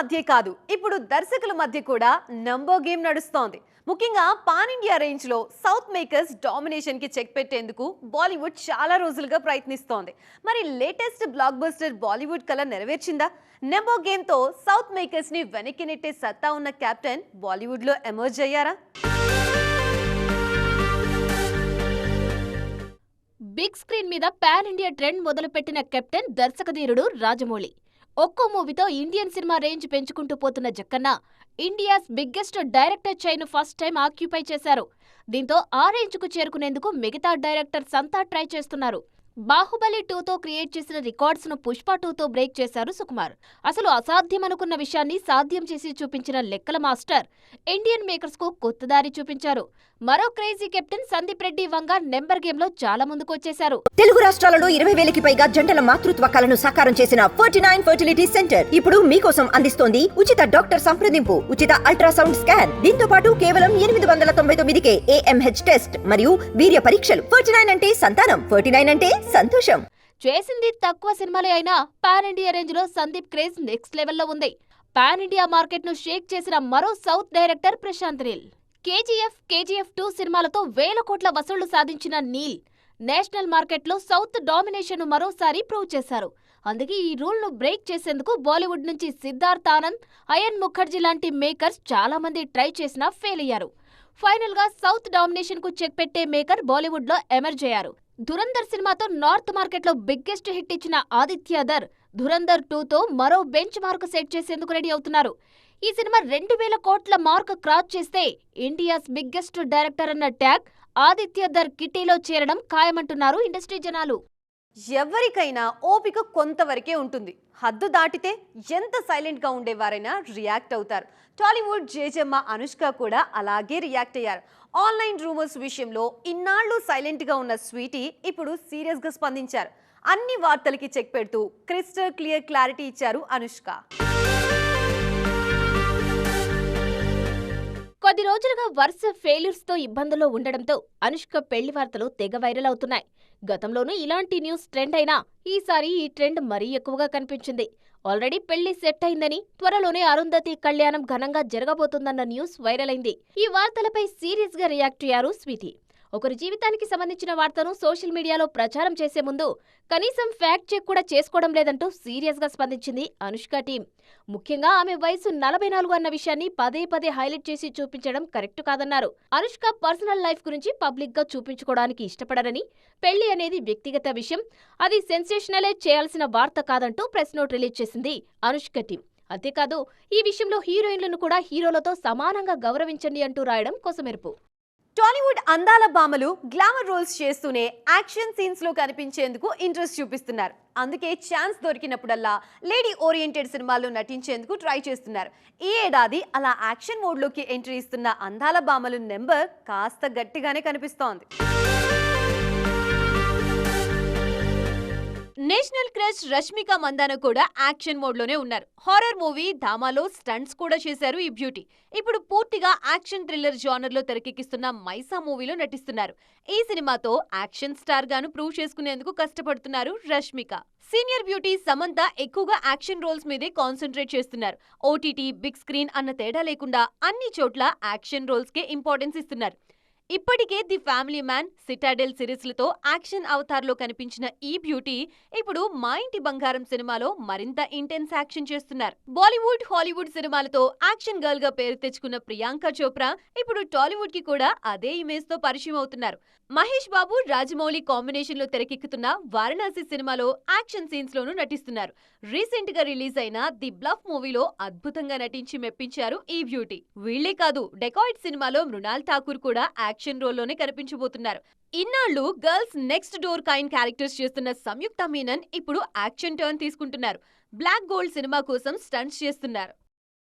మధ్య కాదు, ఇప్పుడు దర్శకుల మధ్య కూడా నంబర్ గేమ్ నడుస్తోంది. ముఖ్యంగా పాన్ ఇండియా రేంజ్ లో సౌత్ మేకర్స్ డామినేషన్ కి చెక్ పెట్టేందుకు బాలీవుడ్ చాలా రోజులుగా ప్రయత్నిస్తోంది. మరి లేటెస్ట్ బ్లాక్ బస్టర్ బాలీవుడ్ కల నెరవేర్చిందా? నంబర్ గేమ్ తో సౌత్ మేకర్స్ ని వెనక్కి నెట్టే సత్తా ఉన్న కెప్టెన్ బాలీవుడ్ లో ఎమర్జ్ అయ్యారా? బిగ్ స్క్రీన్ మీద పాన్ ఇండియా ట్రెండ్ మొదలుపెట్టిన కెప్టెన్ దర్శకధీరుడు రాజమౌళి. ఒక్కో మూవీతో ఇండియన్ సినిమా రేంజ్ పెంచుకుంటూ పోతున్న Jakkanna India's biggest director chain first time occupy చేశారు. దీంతో ఆ రేంజ్ కు చేరుకునేందుకు మిగతా డైరెక్టర్స్ అంతా ట్రై చేస్తున్నారు. బాహుబలి 2తో క్రియేట్ చేసిన రికార్డ్స్ ను పుష్ప 2తో బ్రేక్ చేశారు సుకుమార్. అసలు అసాధ్యమనుకున్న విషయాన్ని సాధ్యం చేసి చూపించిన లెక్కల మాస్టర్ ఇండియన్ మేకర్స్ కు కొత్త దారి చూపించారు. మరో crazy captain Sandeep Reddy Vanga number game లో చాలా ముందుకొచ్చేశారు. తెలుగు రాష్ట్రాలలో 20,000కి పైగా జంటల మాతృత్వ కలను సాకారం చేసిన 49 ఫర్టిలిటీ సెంటర్ ఇప్పుడు మీకోసం అందిస్తోంది ఉచిత డాక్టర్ సంప్రదింపు, ఉచిత అల్ట్రాసౌండ్ స్కాన్, దీంతో పాటు కేవలం 899కే AMH టెస్ట్ మరియు వీర్య పరీక్షలు. 49 అంటే సంతానం, 49 అంటే సంతోషం. చేసింది తక్కువ సినిమాలే అయినా పాన్ ఇండియా రేంజ్ లో సందీప్ క్రేజ్ నెక్స్ట్ లెవెల్లో ఉంది. పాన్ ఇండియా మార్కెట్ ను షేక్ చేసిన మరో south director Prashanth Neel. KGF 2 సినిమాలతో వేల కోట్ల వసూళ్లు సాధించిన నీల్ నేషనల్ మార్కెట్లో సౌత్ డామినేషన్ ను మరోసారి ప్రూవ్ చేశారు. అందుకే ఈ రూల్ ను బ్రేక్ చేసేందుకు బాలీవుడ్ నుంచి సిద్ధార్థ్ ఆనంద్, అయన్ ముఖర్జీ లాంటి మేకర్స్ చాలా మంది ట్రై చేసినా ఫెయిల్ అయ్యారు. ఫైనల్ గా సౌత్ డామినేషన్ కు చెక్ పెట్టే మేకర్ బాలీవుడ్ లో ఎమర్జ్ అయ్యారు. ధురంధర్ సినిమాతో నార్త్ మార్కెట్ లో బిగ్గెస్ట్ హిట్ ఇచ్చిన ఆదిత్య ధర్ ధురంధర్ 2తో మరో బెంచ్ మార్క్ సెట్ చేసేందుకు రెడీ అవుతున్నారు. ఈ సినిమా 2,000 కోట్ల మార్క్ క్రాస్ చేస్తే ఇండియాస్ బిగ్గెస్ట్ డైరెక్టర్ అన్న ట్యాగ్ ఆదిత్య ధర్ కిటీలో చేరడం ఖాయమంటున్నారు ఇండస్ట్రీ జనాలు. ఎవరికైనా ఓపిక కొంతవరకే ఉంటుంది. హద్దు దాటితే ఎంత సైలెంట్ గా ఉండేవారైనా రియాక్ట్ అవుతారు. టాలీవుడ్ జేజమ్మ అనుష్క కూడా అలాగే రియాక్ట్ అయ్యారు. ఆన్లైన్ రూమర్స్ విషయంలో ఇన్నాళ్లు సైలెంట్ గా ఉన్న స్వీటీ ఇప్పుడు సీరియస్ గా స్పందించారు. అన్ని వార్తలకి చెక్ పెడుతూ క్రిస్టల్ క్లియర్ క్లారిటీ ఇచ్చారు అనుష్క. కొద్ది రోజులుగా వరుస ఫెయిల్యూర్స్ తో ఇబ్బందుల్లో ఉండడంతో అనుష్క పెళ్లి వార్తలు తెగ వైరల్ అవుతున్నాయి. గతంలోనూ ఇలాంటి న్యూస్ ట్రెండ్ అయినా ఈసారి ఈ ట్రెండ్ మరీ ఎక్కువగా కనిపించింది. ఆల్రెడీ పెళ్లి సెట్ అయిందని, త్వరలోనే అరుంధతి కళ్యాణం ఘనంగా జరగబోతుందన్న న్యూస్ వైరల్ అయింది. ఈ వార్తలపై సీరియస్ గా రియాక్ట్ అయ్యారు స్వీటీ. ఒకరి జీవితానికి సంబంధించిన వార్తను సోషల్ మీడియాలో ప్రచారం చేసే ముందు కనీసం ఫ్యాక్ట్ చెక్ కూడా చేసుకోవడం లేదంటూ సీరియస్ గా స్పందించింది అనుష్క టీం. ముఖ్యంగా ఆమె వయసు 44 అన్న విషయాన్ని పదే పదే హైలైట్ చేసి చూపించడం కరెక్ట్ కాదన్నారు. అనుష్క పర్సనల్ లైఫ్ గురించి పబ్లిక్ గా చూపించుకోవడానికి ఇష్టపడరని, పెళ్లి అనేది వ్యక్తిగత విషయం, అది సెన్సేషనలైజ్ చేయాల్సిన వార్త కాదంటూ ప్రెస్ నోట్ రిలీజ్ చేసింది అనుష్క టీం. అంతేకాదు, ఈ విషయంలో హీరోయిన్లను కూడా హీరోలతో సమానంగా గౌరవించండి అంటూ రాయడం కొసమెరుపు. టాలీవుడ్ అందాల భామలు గ్లామర్ రోల్స్ చేస్తూనే యాక్షన్ సీన్స్ లో కనిపించేందుకు ఇంట్రెస్ట్ చూపిస్తున్నారు. అందుకే ఛాన్స్ దొరికినప్పుడల్లా లేడీ ఓరియంటెడ్ సినిమాల్లో నటించేందుకు ట్రై చేస్తున్నారు. ఈ ఏడాది అలా యాక్షన్ మోడ్ లోకి ఎంట్రీ ఇస్తున్న అందాల భామలు నెంబర్ కాస్త గట్టిగానే కనిపిస్తోంది. నేషనల్ క్రష్ రష్మిక మందాన కూడా యాక్షన్ మోడ్ లోనే ఉన్నారు. హారర్ మూవీ ధామాలో స్టంట్స్ కూడా చేశారు ఈ బ్యూటీ. ఇప్పుడు పూర్తిగా యాక్షన్ థ్రిల్లర్ జానర్ లో తెరకెక్కిస్తున్న మైసా మూవీలో నటిస్తున్నారు. ఈ సినిమాతో యాక్షన్ స్టార్ గాను ప్రూవ్ చేసుకునేందుకు కష్టపడుతున్నారు రష్మిక. సీనియర్ బ్యూటీ సమంత ఎక్కువగా యాక్షన్ రోల్స్ మీదే కాన్సన్ట్రేట్ చేస్తున్నారు. ఓటీటీ, బిగ్ స్క్రీన్ అన్న తేడా లేకుండా అన్ని చోట్ల యాక్షన్ రోల్స్ కే ఇంపార్టెన్స్ ఇస్తున్నారు. ఇప్పటికే ది ఫ్యామిలీ మ్యాన్, సిటాడెల్ సిరీస్లతో యాక్షన్ అవతార్లో కనిపించిన ఈ బ్యూటీ ఇప్పుడు మా ఇంటి బంగారం సినిమాలో మరింత ఇంటెన్స్ యాక్షన్ చేస్తున్నారు. బాలీవుడ్, హాలీవుడ్ సినిమాలతో యాక్షన్ గర్ల్ గా పేరు తెచ్చుకున్న ప్రియాంక చోప్రా ఇప్పుడు టాలీవుడ్ కి కూడా అదే ఇమేజ్ తో పరిచయం అవుతున్నారు. మహేష్ బాబు, రాజమౌళి కాంబినేషన్ లో తెరకెక్కుతున్న వారణాసి సినిమాలో యాక్షన్ సీన్స్ లోనూ నటిస్తున్నారు. రీసెంట్ గా రిలీజ్ అయిన ది బ్లఫ్ మూవీలో అద్భుతంగా నటించి మెప్పించారు ఈ బ్యూటీ. వీళ్లే కాదు, డెకాయిట్ సినిమాలో మృణాల్ ఠాకూర్ కూడా యాక్షన్ రోల్లోనే కనిపించబోతున్నారు. ఇన్నాళ్లు girls next door kind characters చేస్తున్న సంయుక్త మీనన్ ఇప్పుడు యాక్షన్ టర్న్ తీసుకుంటున్నారు. బ్లాక్ గోల్డ్ సినిమా కోసం స్టంట్స్ చేస్తున్నారు.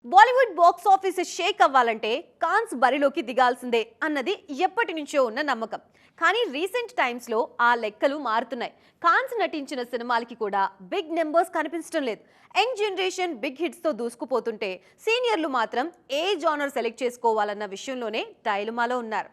బాలీవుడ్ బాక్స్ ఆఫీస్ షేక్ అవ్వాలంటే కాన్స్ బరిలోకి దిగాల్సిందే అన్నది ఎప్పటి నుంచో ఉన్న నమ్మకం. కానీ రీసెంట్ టైమ్స్ లో ఆ లెక్కలు మారుతున్నాయి. కాన్స్ నటించిన సినిమాలకి కూడా బిగ్ నెంబర్స్ కనిపించడం లేదు. యంగ్ జనరేషన్ బిగ్ హిట్స్ తో దూసుకుపోతుంటే సీనియర్లు మాత్రం ఏ జానర్ సెలెక్ట్ చేసుకోవాలన్న విషయంలోనే డైలమాలో ఉన్నారు.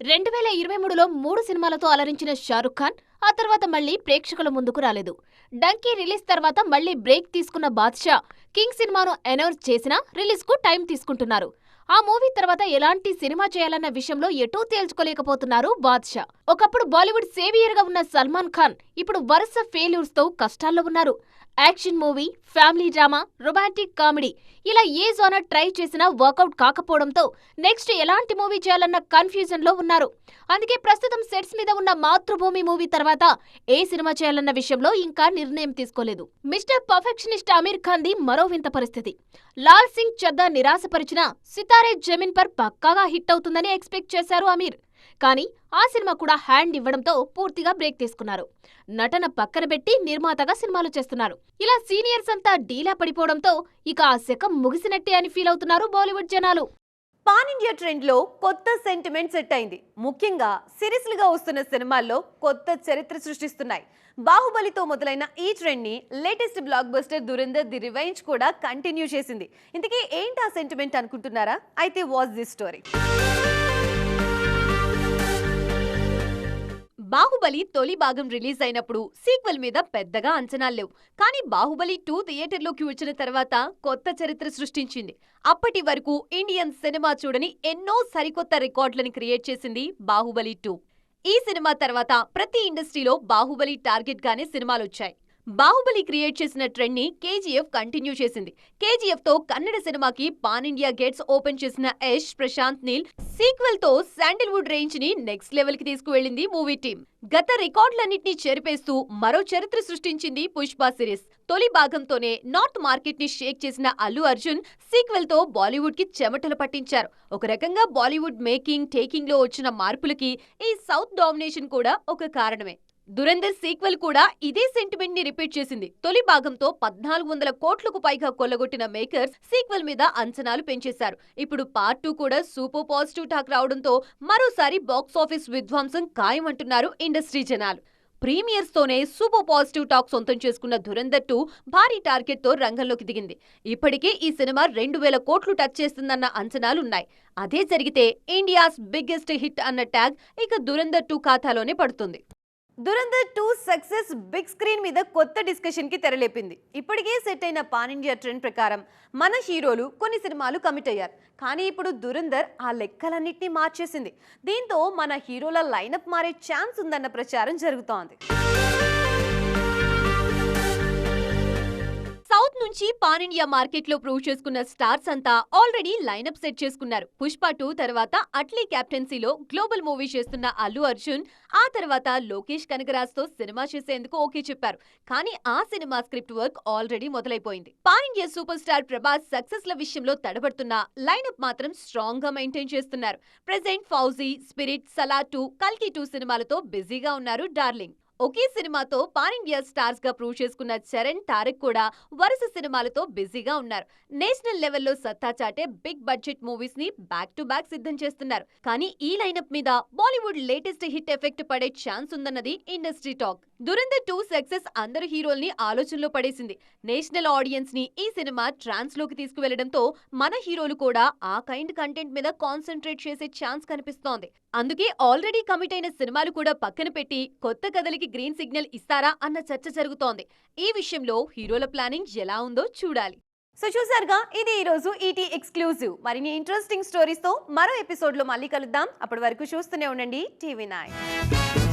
2023లో 3 సినిమాలతో అలరించిన షారుఖ్ ఖాన్ ఆ తర్వాత మళ్లీ ప్రేక్షకుల ముందుకు రాలేదు. డంకీ రిలీజ్ తర్వాత మళ్లీ బ్రేక్ తీసుకున్న బాద్షా కింగ్ సినిమాను అనౌన్స్ చేసినా రిలీజ్కు టైం తీసుకుంటున్నారు. ఆ మూవీ తర్వాత ఎలాంటి సినిమా చేయాలన్న విషయంలో ఎటూ తేల్చుకోలేకపోతున్నారు బాద్షా. ఒకప్పుడు బాలీవుడ్ సేవియర్ గా ఉన్న సల్మాన్ ఖాన్ ఇప్పుడు వరుస ఫెయిల్యూర్స్ తో కష్టాల్లో ఉన్నారు. Action movie, family drama, romantic comedy ఇలా ఏ జోనర్ ట్రై చేసినా వర్కౌట్ కాకపోవడంతో నెక్స్ట్ ఎలాంటి మూవీ చేయాలన్న కన్ఫ్యూజన్ లో ఉన్నారు. అందుకే ప్రస్తుతం సెట్స్ మీద ఉన్న మాతృభూమి మూవీ తర్వాత ఏ సినిమా చేయాలన్న విషయంలో ఇంకా నిర్ణయం తీసుకోలేదు. మిస్టర్ పర్ఫెక్షనిస్ట్ అమీర్ ఖాన్ ది మరో వింత పరిస్థితి. లాల్ సింగ్ చద్దా నిరాశపరిచిన సితారే జమీన్ పర్ పక్కాగా హిట్ అవుతుందని ఎక్స్పెక్ట్ చేశారు అమీర్. కానీ ఆ సినిమా కూడా హ్యాండ్ ఇవ్వడంతో పూర్తిగా బ్రేక్ తీసుకున్నారు. నటన పక్కన పెట్టి నిర్మాతగా సినిమాలు చేస్తున్నారు. ఇలా సీనియర్స్ అంతా డీలా పడిపోవడంతో ఇక ఆ శకం ముగిసినట్టే అని ఫీల్ అవుతున్నారు బాలీవుడ్ జనాలు. పాన్ ఇండియా ట్రెండ్ లో కొత్త సెంటిమెంట్ సెట్ అయింది. ముఖ్యంగా సిరీస్లుగా వస్తున్న సినిమాల్లో కొత్త చరిత్ర సృష్టిస్తున్నాయి. బాహుబలితో మొదలైన ఈ ట్రెండ్ ని latest block buster Dhurandhar the revenge కూడా కంటిన్యూ చేసింది. ఇంతకీ ఏంటి ఆ సెంటిమెంట్ అనుకుంటున్నారా? అయితే వాచ్ దిస్ స్టోరీ. బాహుబలి తొలి భాగం రిలీజ్ అయినప్పుడు సీక్వెల్ మీద పెద్దగా అంచనాలు లేవు. కానీ బాహుబలి 2 థియేటర్లోకి వచ్చిన తర్వాత కొత్త చరిత్ర సృష్టించింది. అప్పటి వరకు ఇండియన్ సినిమా చూడని ఎన్నో సరికొత్త రికార్డులను క్రియేట్ చేసింది బాహుబలి 2. ఈ సినిమా తర్వాత ప్రతి ఇండస్ట్రీలో బాహుబలి టార్గెట్ గానే సినిమాలొచ్చాయి. బాహుబలి క్రియేట్ చేసిన ట్రెండ్ ని కేజీఎఫ్ కంటిన్యూ చేసింది. కేజీఎఫ్ తో కన్నడ సినిమాకి పాన్ ఇండియా గేట్స్ ఓపెన్ చేసిన యష్, ప్రశాంత్ నీల్ సీక్వెల్ తో శాండిల్వుడ్ రేంజ్ ని నెక్స్ట్ లెవెల్ కి తీసుకువెళ్లింది మూవీ టీం. గత రికార్డులన్నింటినీ చెరిపేస్తూ మరో చరిత్ర సృష్టించింది పుష్ప సిరీస్. తొలి భాగంతోనే నార్త్ మార్కెట్ ని షేక్ చేసిన అల్లు అర్జున్ సీక్వెల్ తో బాలీవుడ్ కి చెమటలు పట్టించారు. ఒక రకంగా బాలీవుడ్ మేకింగ్ టేకింగ్ లో వచ్చిన మార్పులకి ఈ సౌత్ డామినేషన్ కూడా ఒక కారణమే. దురంధర్ సీక్వెల్ కూడా ఇదే సెంటిమెంట్ ని రిపీట్ చేసింది. తొలి భాగంతో 1400 కోట్లకు పైగా కొల్లగొట్టిన మేకర్స్ సీక్వెల్ మీద అంచనాలు పెంచేశారు. ఇప్పుడు పార్ట్ 2 కూడా సూపర్ పాజిటివ్ టాక్ రావడంతో మరోసారి బాక్సాఫీస్ విధ్వంసం ఖాయమంటున్నారు ఇండస్ట్రీ జనాలు. ప్రీమియర్స్ తోనే సూపర్ పాజిటివ్ టాక్ సొంతం చేసుకున్న దురంధర్ 2 భారీ టార్గెట్ తో రంగంలోకి దిగింది. ఇప్పటికే ఈ సినిమా 2000 కోట్లు టచ్ చేస్తుందన్న అంచనాలున్నాయి. అదే జరిగితే ఇండియాస్ బిగ్గెస్ట్ హిట్ అన్న ట్యాగ్ ఇక దురంధర్ 2 ఖాతాలోనే పడుతుంది. దురంధర్ 2 సక్సెస్ బిగ్ స్క్రీన్ మీద కొత్త డిస్కషన్ కి తెరలేపింది. ఇప్పటికే సెట్ అయిన పాన్ ఇండియా ట్రెండ్ ప్రకారం మన హీరోలు కొన్ని సినిమాలు కమిట్ అయ్యారు. కానీ ఇప్పుడు దురంధర్ ఆ లెక్కలన్నింటినీ మార్చేసింది. దీంతో మన హీరోల లైనప్ మారే ఛాన్స్ ఉందన్న ప్రచారం జరుగుతోంది. సౌత్ నుంచి పాన్ ఇండియా మార్కెట్ లో ప్రూవ్ చేసుకున్న స్టార్స్ అంతా ఆల్రెడీ లైనప్ సెట్ చేసుకున్నారు. పుష్ప 2 తర్వాత అట్లీ కెప్టెన్సీలో గ్లోబల్ మూవీ చేస్తున్న అల్లు అర్జున్ ఆ తర్వాత లోకేష్ కనగరాజ్ తో సినిమా చేసేందుకు ఓకే చెప్పారు. కానీ ఆ సినిమా స్క్రిప్ట్ వర్క్ ఆల్రెడీ మొదలైపోయింది. Pan India superstar Prabhas success ల విషయంలో తడబడుతున్న లైనప్ మాత్రం స్ట్రాంగ్ గా మెయింటైన్ చేస్తున్నారు. ప్రెజెంట్ ఫౌజీ, స్పిరిట్, సలార్ 2, కల్కి 2 సినిమాలతో బిజీగా ఉన్నారు డార్లింగ్. ఒకే సినిమాతో పాన్ ఇండియా స్టార్స్ గా ప్రూవ్ చేసుకున్న చరణ్, తారక్ కూడా వరుస సినిమాలతో బిజీగా ఉన్నారు. నేషనల్ లెవెల్లో సత్తా చాటే బిగ్ బడ్జెట్ మూవీస్ ని బ్యాక్ టు బ్యాక్ సిద్ధం చేస్తున్నారు. కానీ ఈ లైనప్ మీద బాలీవుడ్ లేటెస్ట్ హిట్ ఎఫెక్ట్ పడే ఛాన్స్ ఉందన్నది ఇండస్ట్రీ టాక్. దురంధర్ 2 సక్సెస్ అందరు హీరోల్ని ఆలోచనలో పడేసింది. నేషనల్ ఆడియన్స్ ని ఈ సినిమా ట్రాన్స్ లోకి తీసుకువెళ్లడంతో మన హీరోలు కూడా ఆ కైండ్ కంటెంట్ మీద కాన్సన్ట్రేట్ చేసే ఛాన్స్ కనిపిస్తోంది. అందుకే ఆల్రెడీ కమిట్ అయిన సినిమాలు కూడా పక్కన పెట్టి కొత్త కథలకి గ్రీన్ సిగ్నల్ ఇస్తారా అన్న చర్చ జరుగుతోంది. ఈ విషయంలో హీరోల ప్లానింగ్ ఎలా ఉందో చూడాలి. సో చూసారుగా, ఇది ఈ రోజు ఈటీ ఎక్స్క్లూజివ్. మరిన్ని ఇంట్రెస్టింగ్ స్టోరీస్ తో మరో ఎపిసోడ్ లో మళ్ళీ కలుద్దాం. అప్పటి వరకు చూస్తూనే ఉండండి TV9.